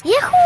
Yahoo!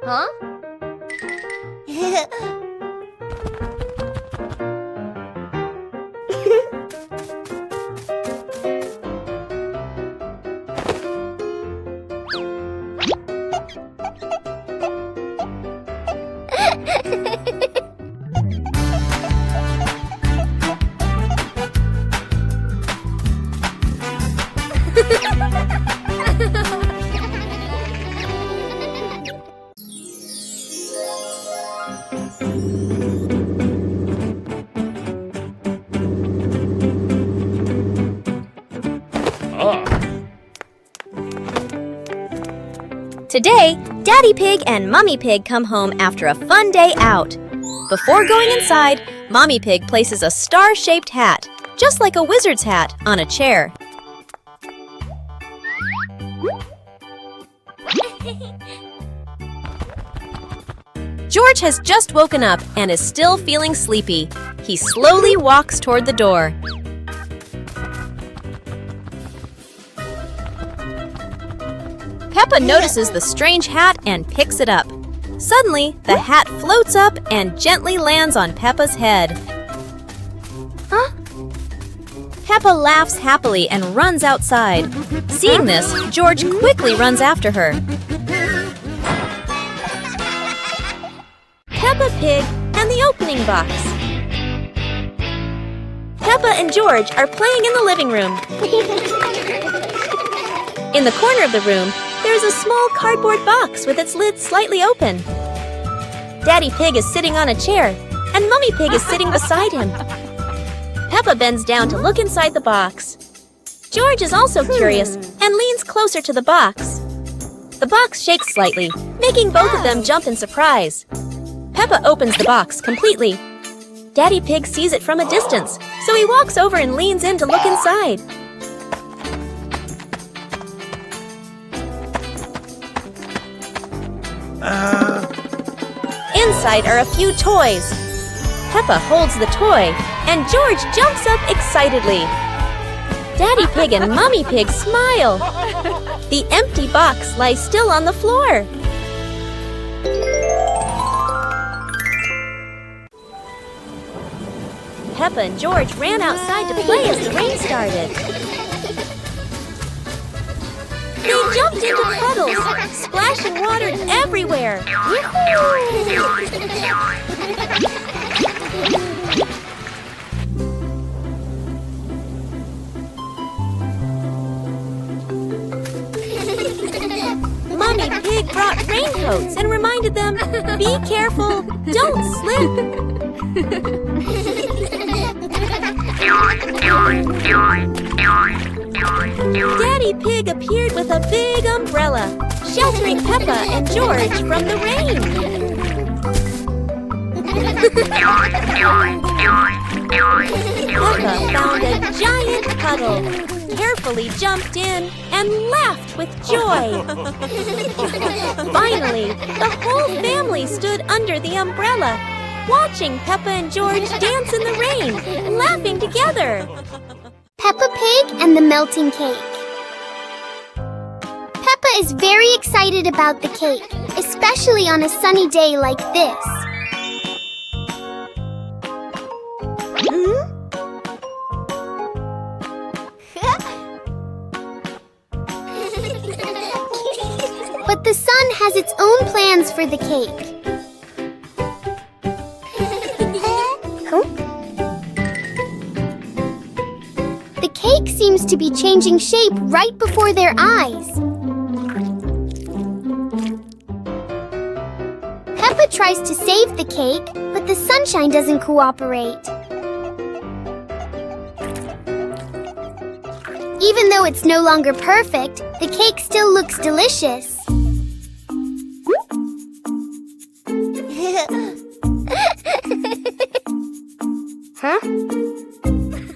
Huh? Today, Daddy Pig and Mummy Pig come home after a fun day out. Before going inside, Mommy Pig places a star-shaped hat, just like a wizard's hat, on a chair. George has just woken up and is still feeling sleepy. He slowly walks toward the door. Peppa notices the strange hat and picks it up. Suddenly, the hat floats up and gently lands on Peppa's head. Huh? Peppa laughs happily and runs outside. Seeing this, George quickly runs after her. Peppa Pig and the opening box. Peppa and George are playing in the living room. In the corner of the room, there's a small cardboard box with its lid slightly open. Daddy Pig is sitting on a chair, and Mummy Pig is sitting beside him. Peppa bends down to look inside the box. George is also curious and leans closer to the box. The box shakes slightly, making both of them jump in surprise. Peppa opens the box completely. Daddy Pig sees it from a distance, so he walks over and leans in to look inside. Inside are a few toys. Peppa holds the toy, and George jumps up excitedly. Daddy Pig and Mummy Pig smile. The empty box lies still on the floor. Peppa and George ran outside to play as the rain started. They jumped into puddles, splashing water everywhere. Mommy Pig brought raincoats and reminded them, "Be careful, don't slip." Daddy Pig appeared with a big umbrella, sheltering Peppa and George from the rain. Peppa found a giant puddle. carefully jumped in and laughed with joy. Finally, the whole family stood under the umbrella, watching Peppa and George dance in the rain, laughing together. Peppa Pig and the melting cake. Peppa is very excited about the cake, especially on a sunny day like this. But the sun has its own plans for the cake. The cake seems to be changing shape right before their eyes. Peppa tries to save the cake, but the sunshine doesn't cooperate. Even though it's no longer perfect, the cake still looks delicious. Huh?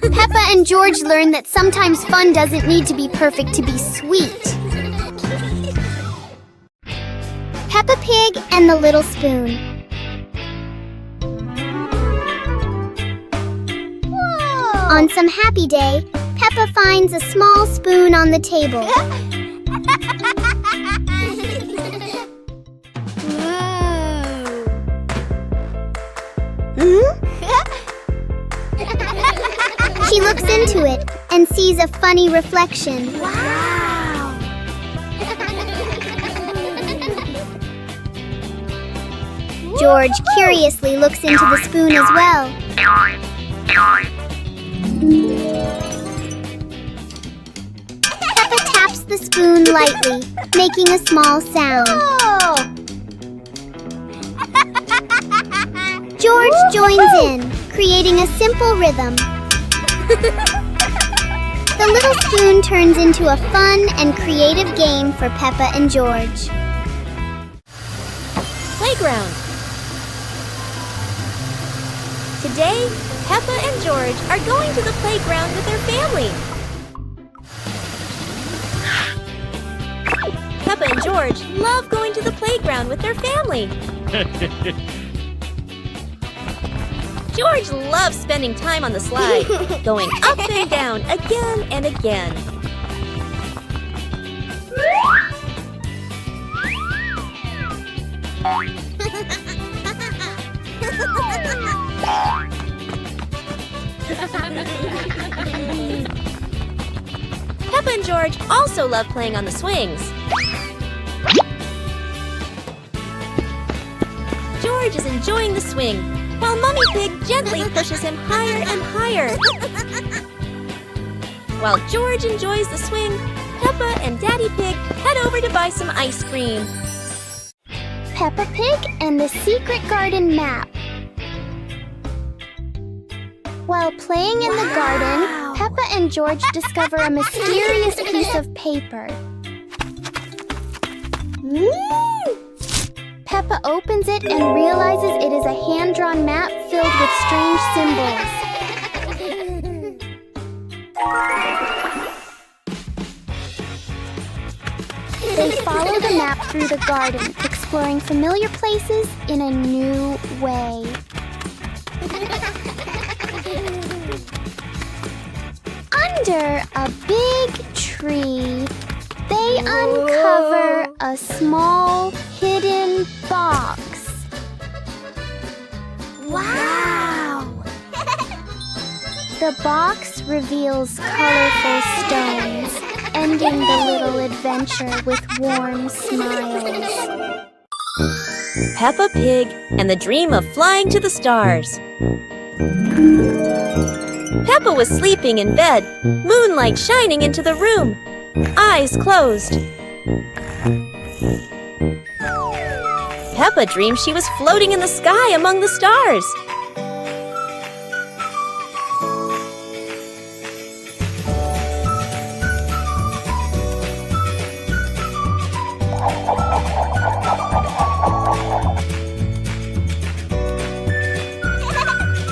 Peppa and George learn that sometimes fun doesn't need to be perfect to be sweet. Peppa Pig and the Little Spoon. Whoa. On some happy day, Peppa finds a small spoon on the table. She looks into it and sees a funny reflection. Wow! George curiously looks into the spoon as well. Peppa taps the spoon lightly, making a small sound. George joins in, creating a simple rhythm. The little spoon turns into a fun and creative game for Peppa and George. Playground. Today, Peppa and George are going to the playground with their family. Peppa and George love going to the playground with their family. George loves spending time on the slide, going up and down again and again. Peppa and George also love playing on the swings. George is enjoying the swing, while Mummy Pig gently pushes him higher and higher. While George enjoys the swing, Peppa and Daddy Pig head over to buy some ice cream. Peppa Pig and the Secret Garden Map. While playing in the garden, Peppa and George discover a mysterious piece of paper. Peppa opens it and realizes it is a hand-drawn map filled with strange symbols. They follow the map through the garden, exploring familiar places in a new way. Under a big tree, they uncover a small hidden box. Wow! The box reveals colorful stones, ending the little adventure with warm smiles. Peppa Pig and the dream of flying to the stars. Peppa was sleeping in bed, moonlight shining into the room, eyes closed. Peppa dreamed she was floating in the sky among the stars.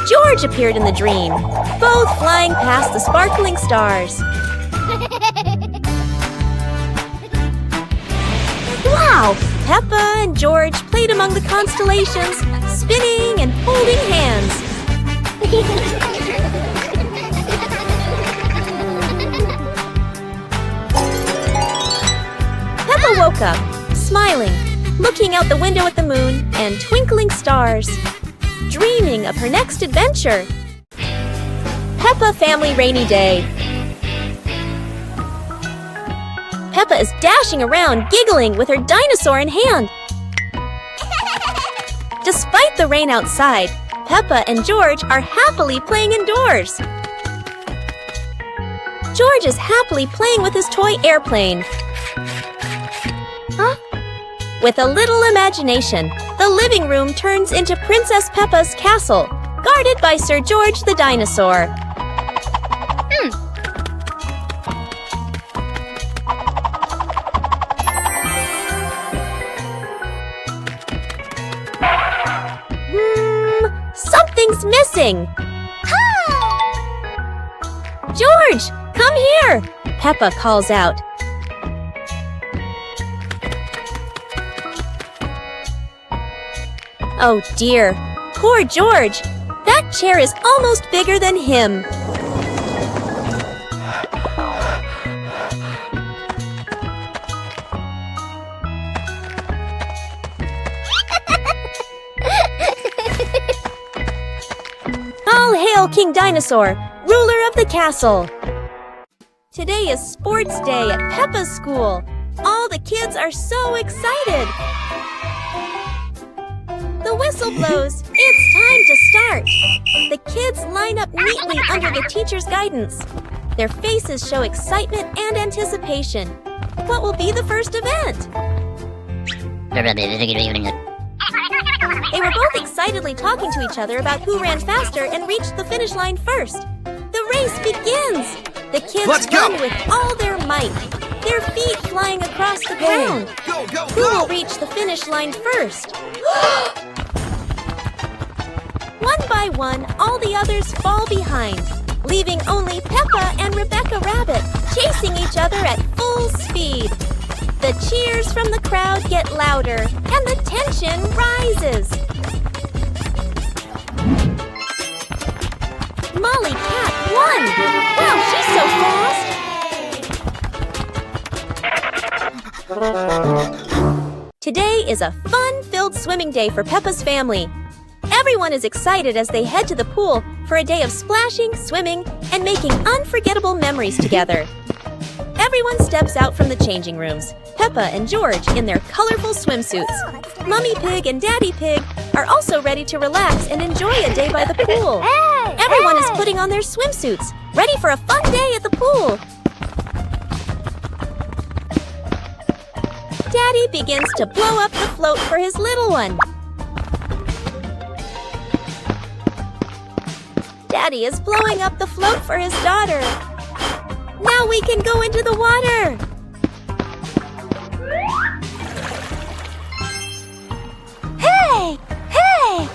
George appeared in the dream, both flying past the sparkling stars. Wow! Peppa and George played among the constellations, spinning and holding hands. Peppa woke up, smiling, looking out the window at the moon and twinkling stars, dreaming of her next adventure. Peppa Family Rainy Day. Peppa is dashing around, giggling with her dinosaur in hand. Despite the rain outside, Peppa and George are happily playing indoors. George is happily playing with his toy airplane. Huh? With a little imagination, the living room turns into Princess Peppa's castle, guarded by Sir George the dinosaur. Something's missing! George, come here! Peppa calls out. Oh dear, poor George! That chair is almost bigger than him. All hail King Dinosaur, ruler of the castle! Today is sports day at Peppa's school. All the kids are so excited. The whistle blows. It's time to start. The kids line up neatly under the teacher's guidance. Their faces show excitement and anticipation. What will be the first event? They were both excitedly talking to each other about who ran faster and reached the finish line first. The race begins! The kids run with all their might, their feet flying across the ground. Who will reach the finish line first? One by one, all the others fall behind, leaving only Peppa and Rebecca Rabbit chasing each other at full speed. The cheers from the crowd get louder, and the tension rises. Molly Cat won! Wow, she's so fast! Today is a fun-filled swimming day for Peppa's family. Everyone is excited as they head to the pool for a day of splashing, swimming, and making unforgettable memories together. Everyone steps out from the changing rooms, Peppa and George in their colorful swimsuits. Mummy Pig and Daddy Pig are also ready to relax and enjoy a day by the pool. Everyone is putting on their swimsuits, ready for a fun day at the pool. Daddy begins to blow up the float for his little one. Daddy is blowing up the float for his daughter. Now we can go into the water! Hey! Hey!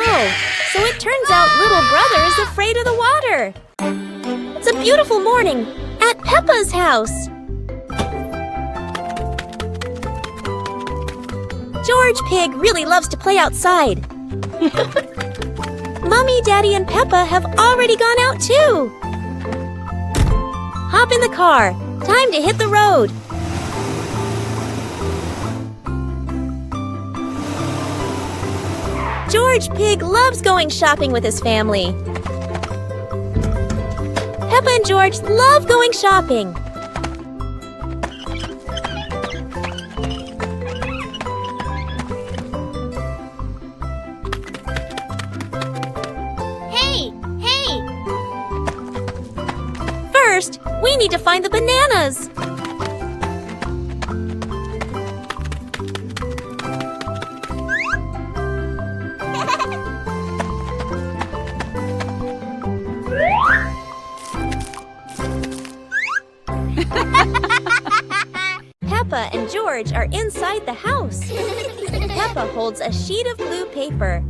Oh, so it turns out little brother is afraid of the water. It's a beautiful morning at Peppa's house. George Pig really loves to play outside. Mummy, Daddy, and Peppa have already gone out too. Hop in the car. Time to hit the road. George Pig loves going shopping with his family. Peppa and George love going shopping. First, we need to find the bananas. Peppa and George are inside the house. Peppa holds a sheet of blue paper.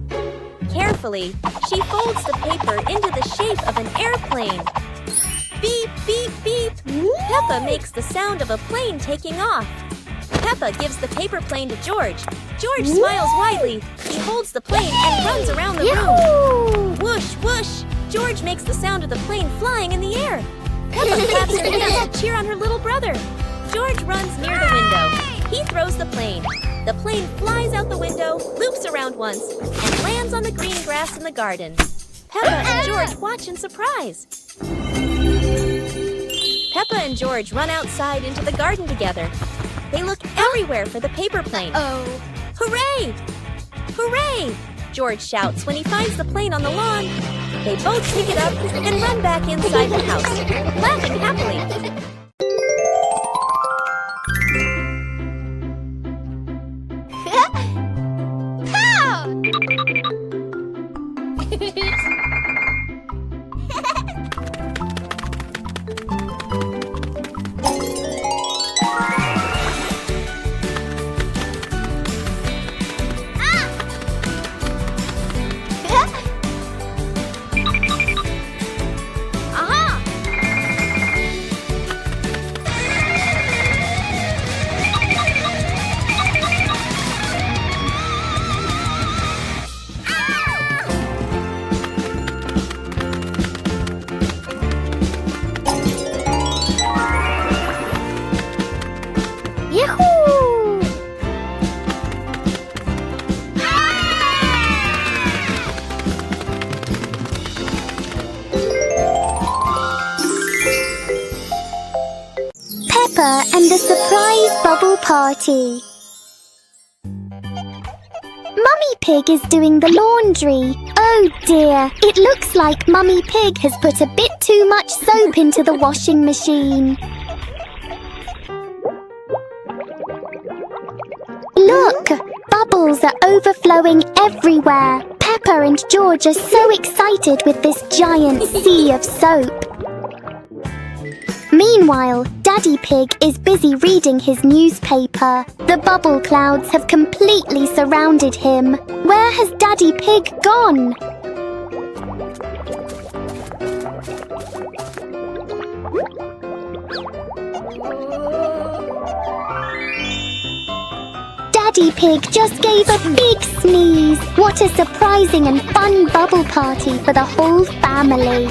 Carefully Carefully, she folds the paper into the shape of an airplane. Beep, beep, beep! Peppa makes the sound of a plane taking off. Peppa gives the paper plane to George. George smiles widely. He holds the plane and runs around the room. Whoosh, whoosh! George makes the sound of the plane flying in the air. Peppa claps her hands to cheer on her little brother. George runs near the window. He throws the plane. The plane flies out the window, loops around once, and lands on the green grass in the garden. Peppa and George watch in surprise. Peppa and George run outside into the garden together. They look everywhere for the paper plane. Hooray! Hooray! George shouts when he finds the plane on the lawn. They both pick it up and run back inside the house, laughing happily. Peppa and the surprise bubble party. Mummy Pig is doing the laundry. Oh dear, it looks like Mummy Pig has put a bit too much soap into the washing machine. Look, bubbles are overflowing everywhere. Peppa and George are so excited with this giant sea of soap. Meanwhile, Daddy Pig is busy reading his newspaper. The bubble clouds have completely surrounded him. Where has Daddy Pig gone? Daddy Pig just gave a big sneeze. What a surprising and fun bubble party for the whole family.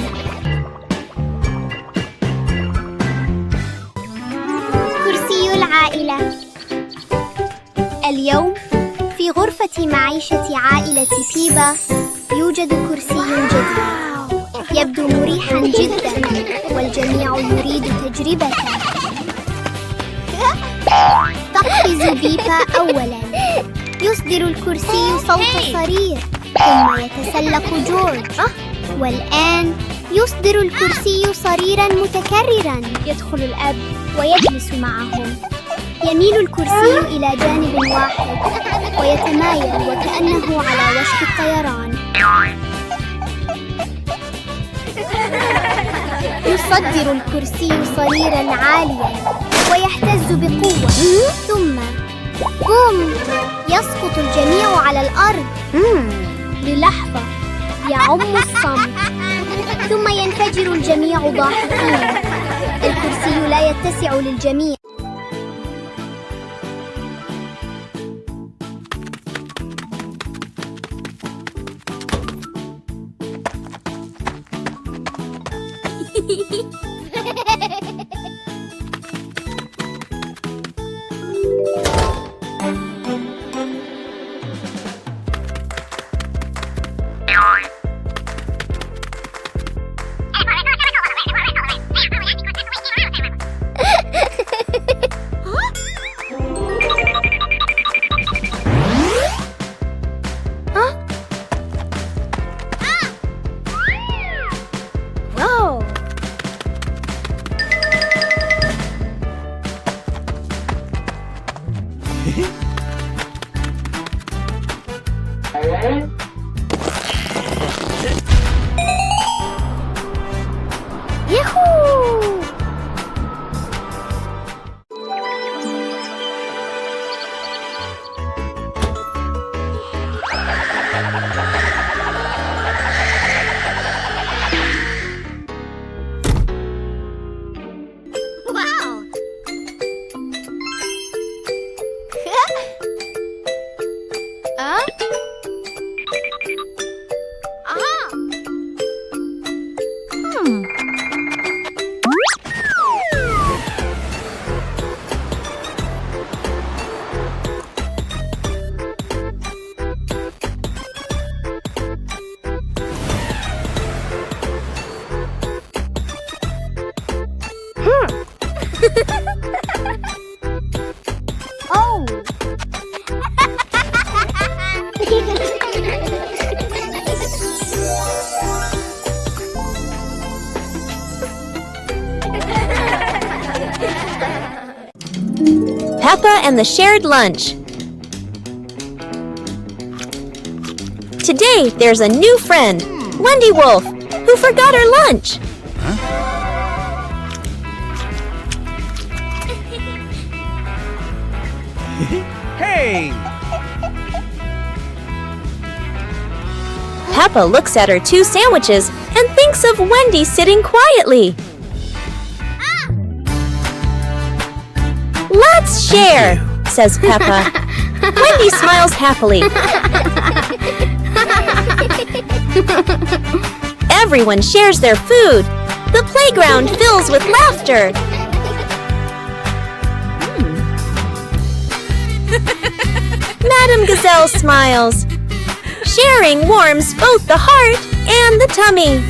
العائلة. اليوم في غرفة معيشة عائلة بيبا يوجد كرسي جديد يبدو مريحا جدا والجميع يريد تجربته. تقفز بيبا أولا. يصدر الكرسي صوت صرير ثم يتسلق جورج والآن يصدر الكرسي صريرا متكررا. يدخل الأب ويجلس معهم. يميل الكرسي إلى جانب واحد ويتمايل وكأنه على وشك الطيران. يصدر الكرسي صريرا عاليا ويهتز بقوة ثم بوم يسقط الجميع على الأرض. للحظة يعم الصمت ثم ينفجر الجميع ضاحكين. الكرسي لا يتسع للجميع. Oh! Peppa and the shared lunch. Today, there's a new friend, Wendy Wolf, who forgot her lunch. Hey! Peppa looks at her 2 sandwiches and thinks of Wendy sitting quietly. Let's share, says Peppa. Wendy smiles happily. Everyone shares their food. The playground fills with laughter. Madame Gazelle smiles. Sharing warms both the heart and the tummy.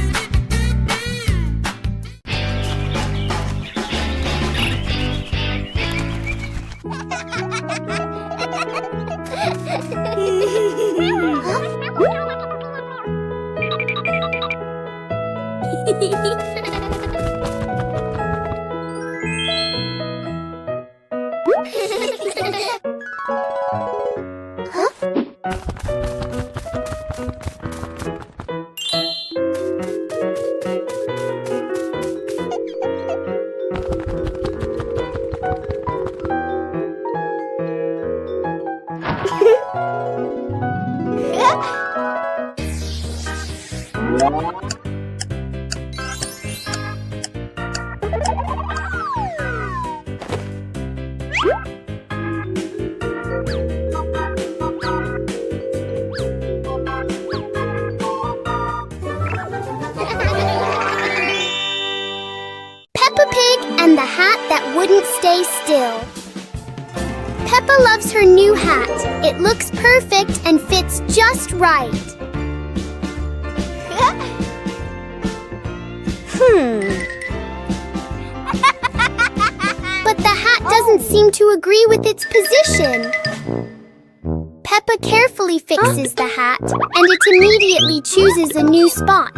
Peppa Pig and the hat that wouldn't stay still. Peppa loves her new hat. It looks perfect and fits just right. But the hat doesn't seem to agree with its position. Peppa carefully fixes the hat, and it immediately chooses a new spot.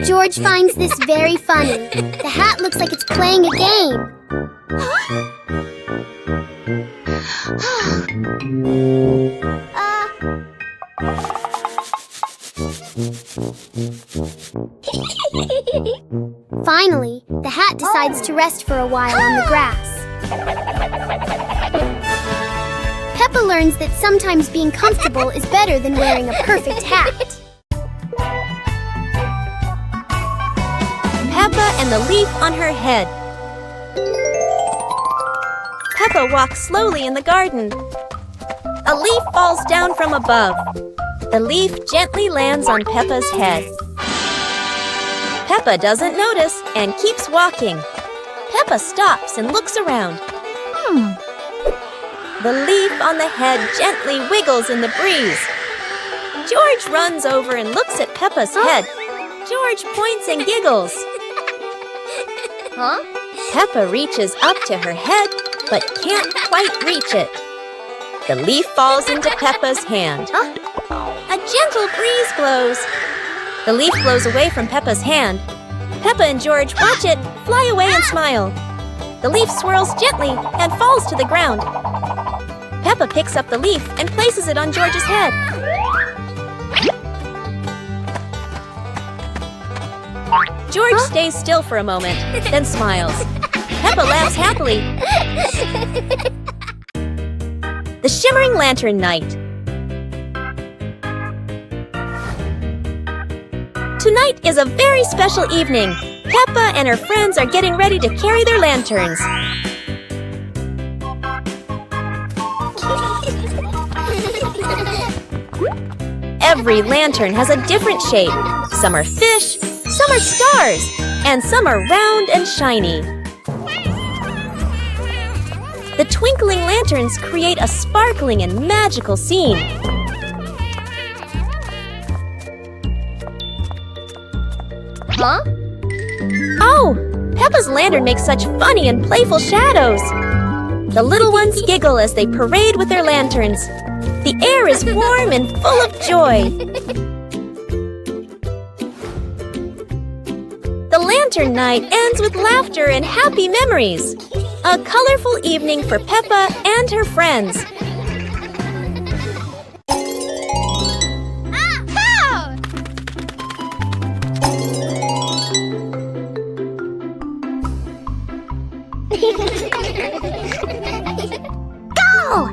George finds this very funny. The hat looks like it's playing a game. Finally, the hat decides to rest for a while on the grass. Peppa learns that sometimes being comfortable is better than wearing a perfect hat. Peppa and the leaf on her head. Peppa walks slowly in the garden. A leaf falls down from above. The leaf gently lands on Peppa's head. Peppa doesn't notice and keeps walking. Peppa stops and looks around. The leaf on the head gently wiggles in the breeze. George runs over and looks at Peppa's head. George points and giggles. Peppa reaches up to her head, but can't quite reach it. The leaf falls into Peppa's hand. A gentle breeze blows. The leaf blows away from Peppa's hand. Peppa and George watch it fly away and smile. The leaf swirls gently and falls to the ground. Peppa picks up the leaf and places it on George's head. George stays still for a moment, then smiles. Peppa laughs happily. The Shimmering Lantern Night. Tonight is a very special evening. Peppa and her friends are getting ready to carry their lanterns. Every lantern has a different shape. Some are fish, some are stars, and some are round and shiny. The twinkling lanterns create a sparkling and magical scene. Huh? Oh! Peppa's lantern makes such funny and playful shadows. The little ones giggle as they parade with their lanterns. The air is warm and full of joy. The lantern night ends with laughter and happy memories. A colorful evening for Peppa and her friends. Go!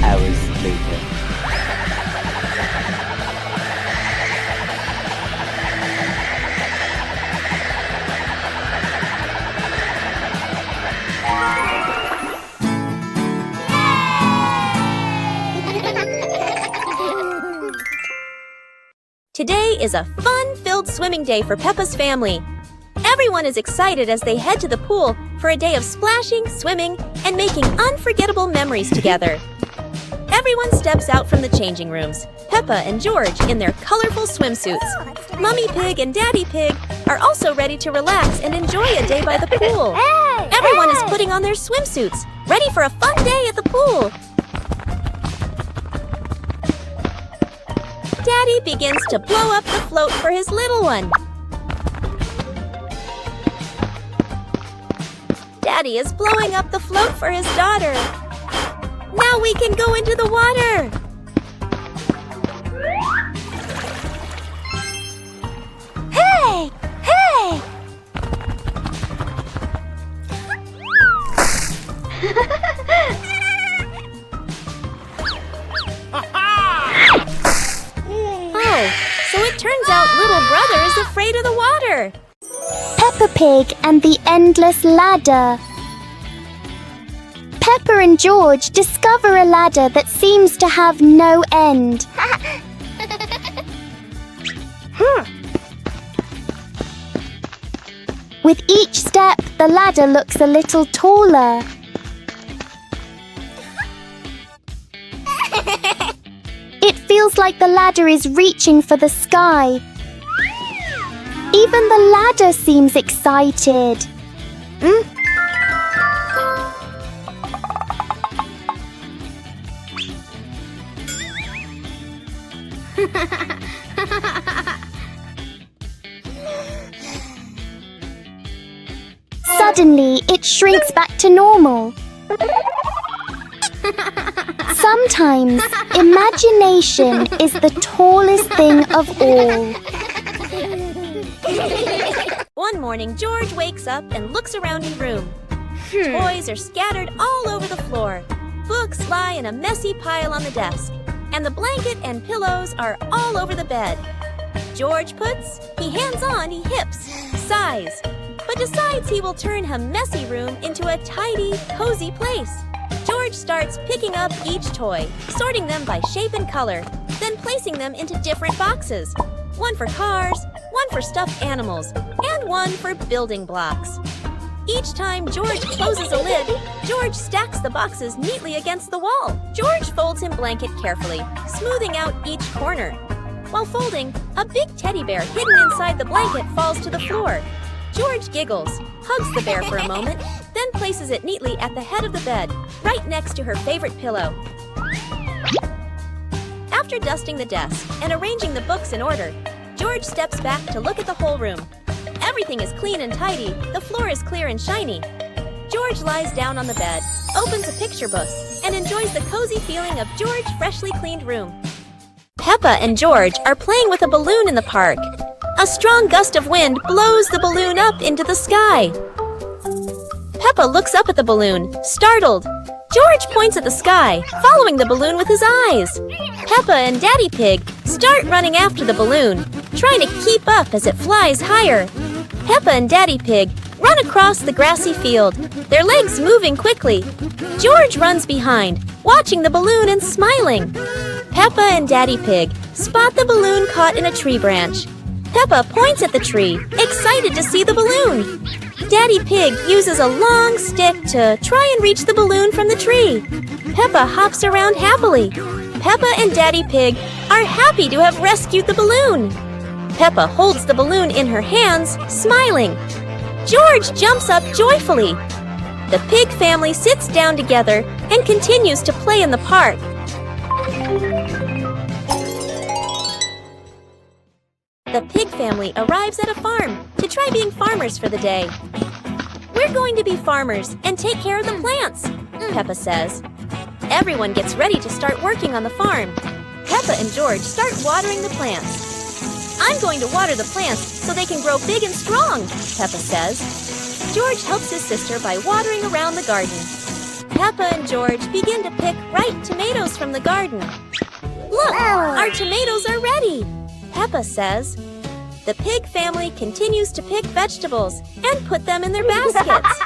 Hours later. Today is a fun-filled swimming day for Peppa's family. Everyone is excited as they head to the pool for a day of splashing, swimming, and making unforgettable memories together. Everyone steps out from the changing rooms, Peppa and George in their colorful swimsuits. Mummy Pig and Daddy Pig are also ready to relax and enjoy a day by the pool. Everyone is putting on their swimsuits, ready for a fun day at the pool. Daddy begins to blow up the float for his little one. Daddy is blowing up the float for his daughter. Now we can go into the water. Hey! Hey! Oh, so it turns out little brother is afraid of the water. Peppa Pig and the Endless Ladder. Peppa and George discover a ladder that seems to have no end. With each step, the ladder looks a little taller. It feels like the ladder is reaching for the sky. Even the ladder seems excited. Suddenly, it shrinks back to normal. Sometimes, imagination is the tallest thing of all. One morning, George wakes up and looks around his room. Toys are scattered all over the floor. Books lie in a messy pile on the desk. And the blanket and pillows are all over the bed. George puts, he hands on, he hips, sighs, but decides he will turn a messy room into a tidy, cozy place. George starts picking up each toy, sorting them by shape and color, then placing them into different boxes. One for cars, one for stuffed animals, and one for building blocks. Each time George closes a lid, George stacks the boxes neatly against the wall. George folds his blanket carefully, smoothing out each corner. While folding, a big teddy bear hidden inside the blanket falls to the floor. George giggles, hugs the bear for a moment, then places it neatly at the head of the bed, right next to her favorite pillow. After dusting the desk and arranging the books in order, George steps back to look at the whole room. Everything is clean and tidy, the floor is clear and shiny. George lies down on the bed, opens a picture book, and enjoys the cozy feeling of George's freshly cleaned room. Peppa and George are playing with a balloon in the park. A strong gust of wind blows the balloon up into the sky. Peppa looks up at the balloon, startled. George points at the sky, following the balloon with his eyes. Peppa and Daddy Pig start running after the balloon, trying to keep up as it flies higher. Peppa and Daddy Pig run across the grassy field, their legs moving quickly. George runs behind, watching the balloon and smiling. Peppa and Daddy Pig spot the balloon caught in a tree branch. Peppa points at the tree, excited to see the balloon. Daddy Pig uses a long stick to try and reach the balloon from the tree. Peppa hops around happily. Peppa and Daddy Pig are happy to have rescued the balloon. Peppa holds the balloon in her hands, smiling. George jumps up joyfully. The pig family sits down together and continues to play in the park. The pig family arrives at a farm to try being farmers for the day. We're going to be farmers and take care of the plants, Peppa says. Everyone gets ready to start working on the farm. Peppa and George start watering the plants. I'm going to water the plants so they can grow big and strong, Peppa says. George helps his sister by watering around the garden. Peppa and George begin to pick ripe tomatoes from the garden. Look, our tomatoes are ready, Peppa says. The pig family continues to pick vegetables and put them in their baskets.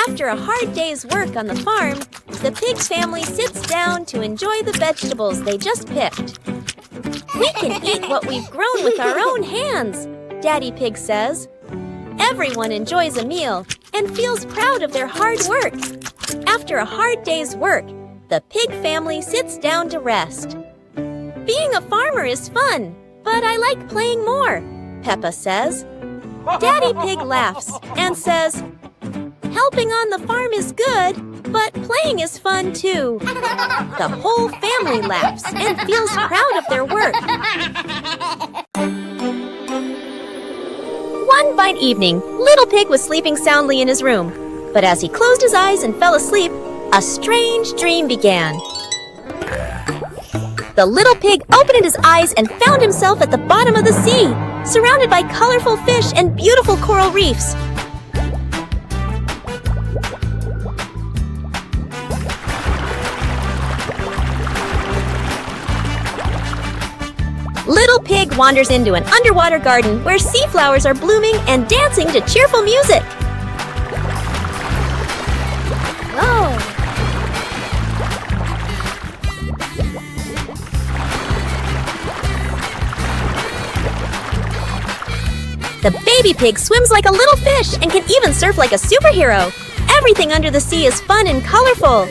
After a hard day's work on the farm, the pig family sits down to enjoy the vegetables they just picked. We can eat what we've grown with our own hands, Daddy Pig says. Everyone enjoys a meal and feels proud of their hard work. After a hard day's work, the pig family sits down to rest. Being a farmer is fun, but I like playing more, Peppa says. Daddy Pig laughs and says, helping on the farm is good, but playing is fun too. The whole family laughs and feels proud of their work. One fine evening, Little Pig was sleeping soundly in his room. But as he closed his eyes and fell asleep, a strange dream began. The little pig opened his eyes and found himself at the bottom of the sea, surrounded by colorful fish and beautiful coral reefs. Little Pig wanders into an underwater garden where sea flowers are blooming and dancing to cheerful music. Whoa! The baby pig swims like a little fish and can even surf like a superhero. Everything under the sea is fun and colorful.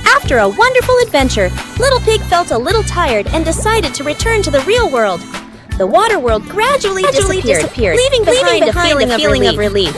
After a wonderful adventure, Little Pig felt a little tired and decided to return to the real world. The water world gradually disappeared, leaving behind a feeling of relief.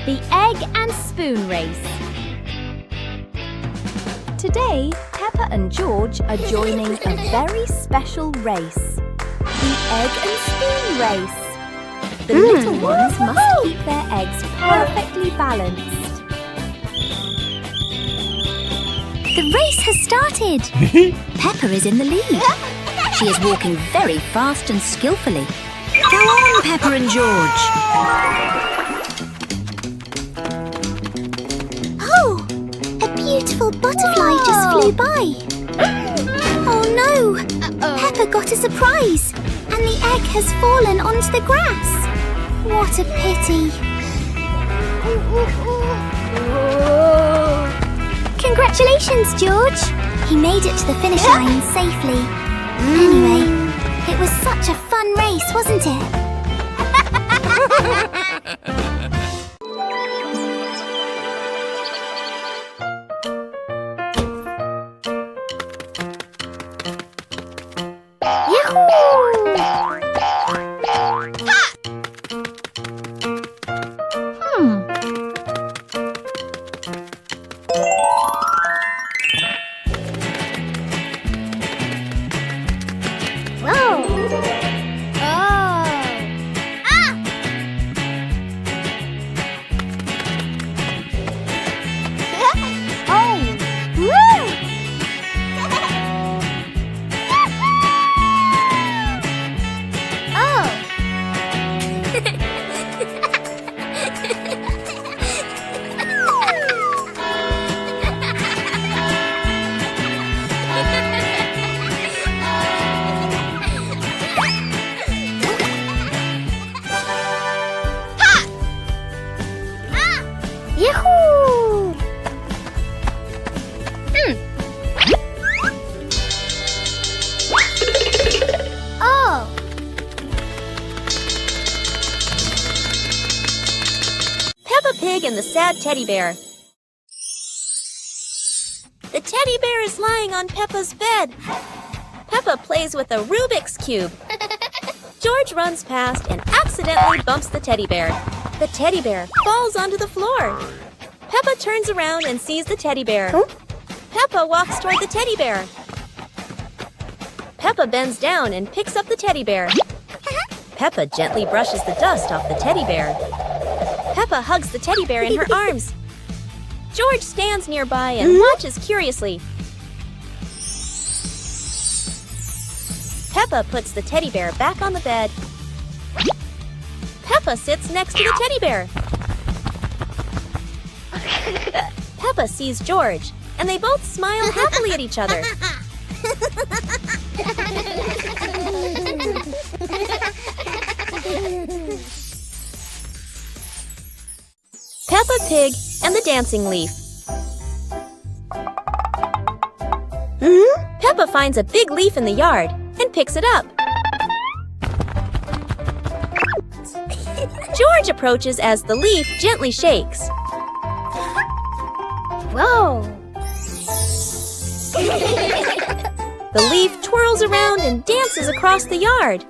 The Egg and Spoon Race. Today, Peppa and George are joining a very special race. The Egg and Spoon Race. The little ones must keep their eggs perfectly balanced. The race has started. Peppa is in the lead. She is walking very fast and skillfully. Go on, Peppa and George. Oh, a beautiful butterfly just flew by. Oh no, Peppa got a surprise and the egg has fallen onto the grass. What a pity. Congratulations, George! He made it to the finish line safely. Anyway, it was such a fun race, wasn't it? And the sad teddy bear. The teddy bear is lying on Peppa's bed. Peppa plays with a Rubik's Cube. George runs past and accidentally bumps the teddy bear. The teddy bear falls onto the floor. Peppa turns around and sees the teddy bear. Peppa walks toward the teddy bear. Peppa bends down and picks up the teddy bear. Peppa gently brushes the dust off the teddy bear. Peppa hugs the teddy bear in her arms. George stands nearby and watches curiously. Peppa puts the teddy bear back on the bed. Peppa sits next to the teddy bear. Peppa sees George, and they both smile happily at each other. Peppa Pig and the Dancing Leaf. Peppa finds a big leaf in the yard and picks it up. George approaches as the leaf gently shakes. Whoa! The leaf twirls around and dances across the yard.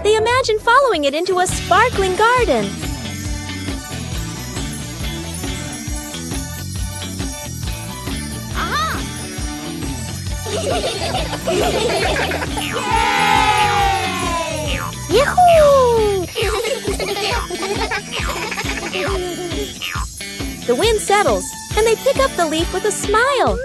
They imagine following it into a sparkling garden. Yahoo! The wind settles, and they pick up the leaf with a smile.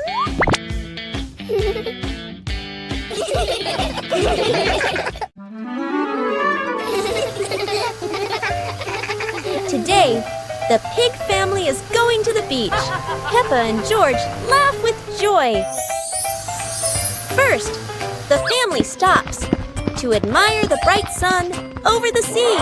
Today, the pig family is going to the beach. Peppa and George laugh with joy. First, the family stops to admire the bright sun over the sea.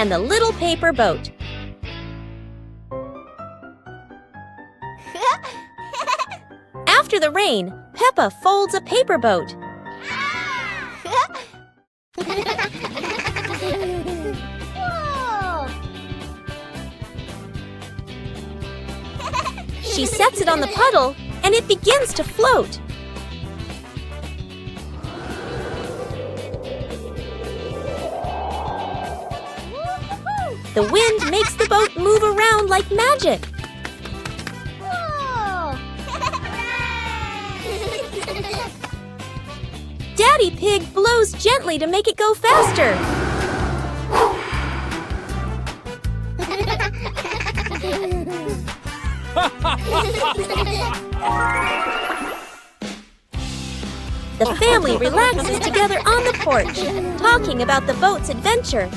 and the little paper boat. After the rain, Peppa folds a paper boat. She sets it on the puddle, and it begins to float. The wind makes the boat move around like magic. Daddy Pig blows gently to make it go faster. The family relaxes together on the porch, talking about the boat's adventure.